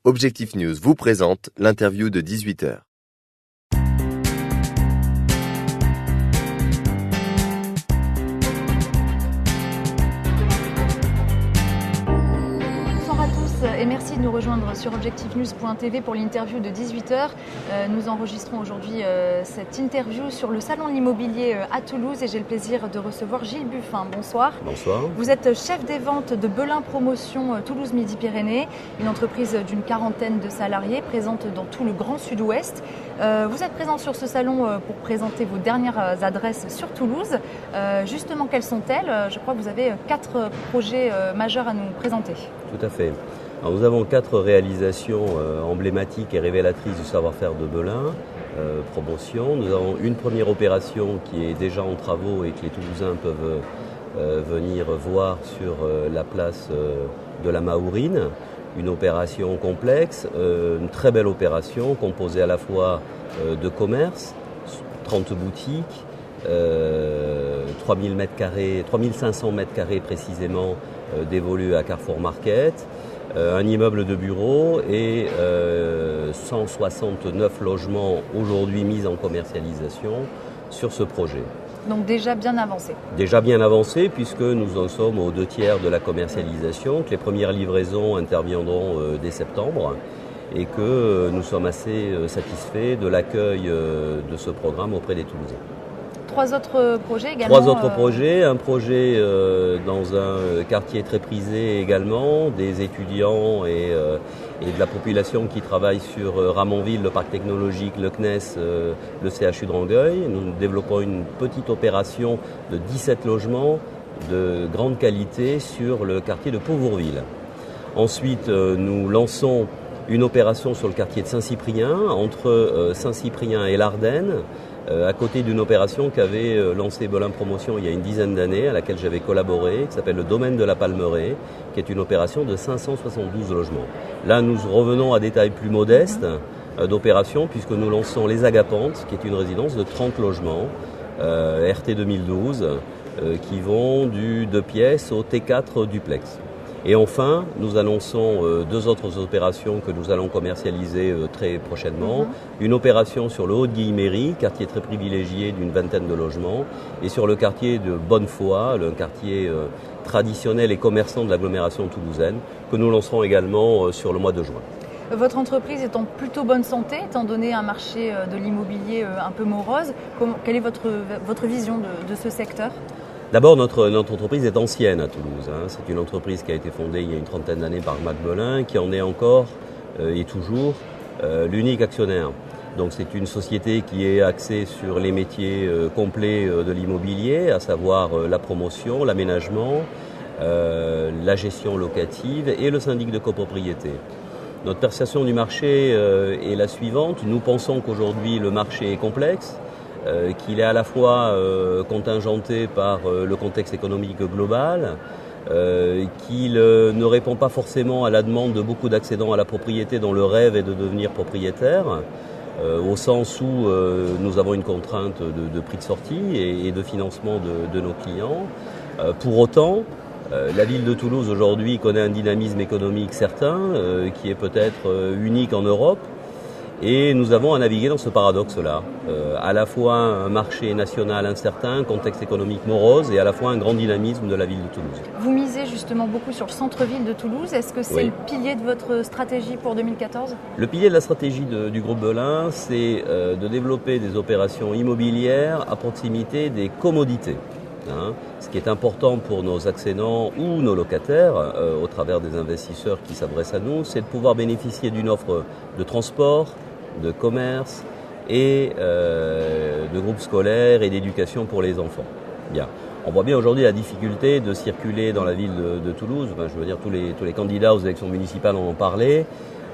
Objectif News vous présente l'interview de 18h. Bonsoir à tous et merci de nous rejoindre sur objectifnews.tv pour l'interview de 18h. Nous enregistrons aujourd'hui cette interview sur le salon de l'immobilier à Toulouse et j'ai le plaisir de recevoir Gilles Buffin. Bonsoir. Bonsoir. Vous êtes chef des ventes de Belin Promotion Toulouse Midi-Pyrénées, une entreprise d'une quarantaine de salariés présente dans tout le Grand Sud-Ouest. Vous êtes présent sur ce salon pour présenter vos dernières adresses sur Toulouse. Justement, quelles sont-elles? Je crois que vous avez 4 projets majeurs à nous présenter. Tout à fait. Alors, nous avons 4 réalisations emblématiques et révélatrices du savoir-faire de Belin Promotion. Nous avons une première opération qui est déjà en travaux et que les Toulousains peuvent venir voir sur la place de la Mahourine. Une opération complexe, une très belle opération composée à la fois de commerce, 30 boutiques, 3500 mètres carrés précisément dévolus à Carrefour Market, un immeuble de bureaux et 169 logements aujourd'hui mis en commercialisation sur ce projet. Donc déjà bien avancé. Déjà bien avancé puisque nous en sommes aux 2/3 de la commercialisation, que les premières livraisons interviendront dès septembre et que nous sommes assez satisfaits de l'accueil de ce programme auprès des Toulousains. 3 autres projets également. 3 autres projets, un projet dans un quartier très prisé également, des étudiants et de la population qui travaille sur Ramonville, le parc technologique, le CNES, le CHU de Rangueil. Nous développons une petite opération de 17 logements de grande qualité sur le quartier de Pauvourville. Ensuite, nous lançons une opération sur le quartier de Saint-Cyprien, entre Saint-Cyprien et l'Ardenne, à côté d'une opération qu'avait lancée Belin Promotion il y a une dizaine d'années, à laquelle j'avais collaboré, qui s'appelle le domaine de la Palmeraie, qui est une opération de 572 logements. Là, nous revenons à des tailles plus modestes d'opération, puisque nous lançons les Agapantes, qui est une résidence de 30 logements, RT 2012, qui vont du 2 pièces au T4 duplex. Et enfin, nous annonçons 2 autres opérations que nous allons commercialiser très prochainement. Une opération sur le Haut-de-Guillemery, quartier très privilégié d'une vingtaine de logements, et sur le quartier de Bonnefoy, le quartier traditionnel et commerçant de l'agglomération toulousaine, que nous lancerons également sur le mois de juin. Votre entreprise est en plutôt bonne santé, étant donné un marché de l'immobilier un peu morose. Quelle est votre vision de ce secteur ? D'abord, notre entreprise est ancienne à Toulouse. C'est une entreprise qui a été fondée il y a une trentaine d'années par Marc Belin, qui en est encore et toujours l'unique actionnaire. Donc c'est une société qui est axée sur les métiers complets de l'immobilier, à savoir la promotion, l'aménagement, la gestion locative et le syndic de copropriété. Notre perception du marché est la suivante. Nous pensons qu'aujourd'hui le marché est complexe, qu'il est à la fois contingenté par le contexte économique global, qu'il ne répond pas forcément à la demande de beaucoup d'accédants à la propriété dont le rêve est de devenir propriétaire, au sens où nous avons une contrainte de prix de sortie et de financement de nos clients. Pour autant, la ville de Toulouse aujourd'hui connaît un dynamisme économique certain, qui est peut-être unique en Europe. Et nous avons à naviguer dans ce paradoxe-là, à la fois un marché national incertain, contexte économique morose et à la fois un grand dynamisme de la ville de Toulouse. Vous misez justement beaucoup sur le centre-ville de Toulouse. Est-ce que c'est le pilier de votre stratégie pour 2014 ? Le pilier de la stratégie du groupe Belin, c'est de développer des opérations immobilières à proximité des commodités. Ce qui est important pour nos accédants ou nos locataires, au travers des investisseurs qui s'adressent à nous, c'est de pouvoir bénéficier d'une offre de transport, de commerce et de groupes scolaires et d'éducation pour les enfants. Bien. On voit bien aujourd'hui la difficulté de circuler dans la ville de Toulouse. Enfin, je veux dire, tous les candidats aux élections municipales en ont parlé.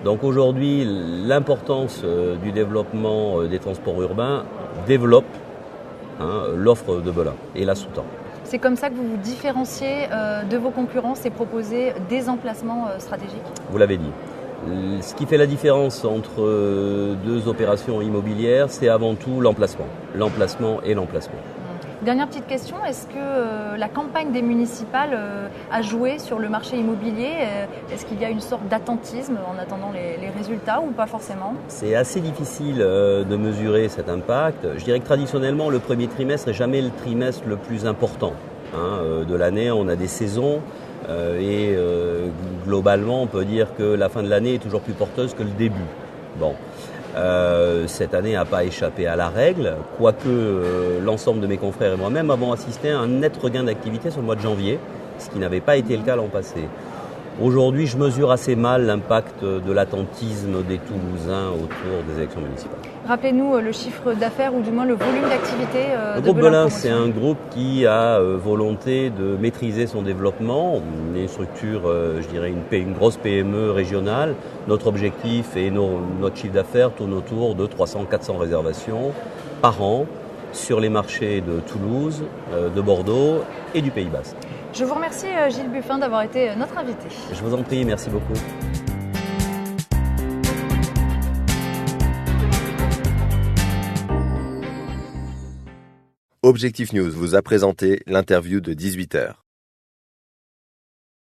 Donc aujourd'hui, l'importance du développement des transports urbains développe l'offre de Belin et la sous-tend. C'est comme ça que vous vous différenciez de vos concurrents et proposez des emplacements stratégiques ? Vous l'avez dit. Ce qui fait la différence entre 2 opérations immobilières, c'est avant tout l'emplacement. L'emplacement et l'emplacement. Dernière petite question, est-ce que la campagne des municipales a joué sur le marché immobilier? Est-ce qu'il y a une sorte d'attentisme en attendant les résultats ou pas forcément? C'est assez difficile de mesurer cet impact. Je dirais que traditionnellement, le premier trimestre n'est jamais le trimestre le plus important de l'année. On a des saisons et globalement, on peut dire que la fin de l'année est toujours plus porteuse que le début. Bon. Cette année n'a pas échappé à la règle, quoique l'ensemble de mes confrères et moi-même avons assisté à un net regain d'activité sur le mois de janvier, ce qui n'avait pas été le cas l'an passé. Aujourd'hui, je mesure assez mal l'impact de l'attentisme des Toulousains autour des élections municipales. Rappelez-nous le chiffre d'affaires ou du moins le volume d'activité Le groupe Belin, c'est un groupe qui a volonté de maîtriser son développement. On est une structure, je dirais, une grosse PME régionale. Notre objectif et notre chiffre d'affaires tourne autour de 300-400 réservations par an sur les marchés de Toulouse, de Bordeaux et du Pays Basque. Je vous remercie Gilles Buffin d'avoir été notre invité. Je vous en prie, merci beaucoup. Objectif News vous a présenté l'interview de 18h.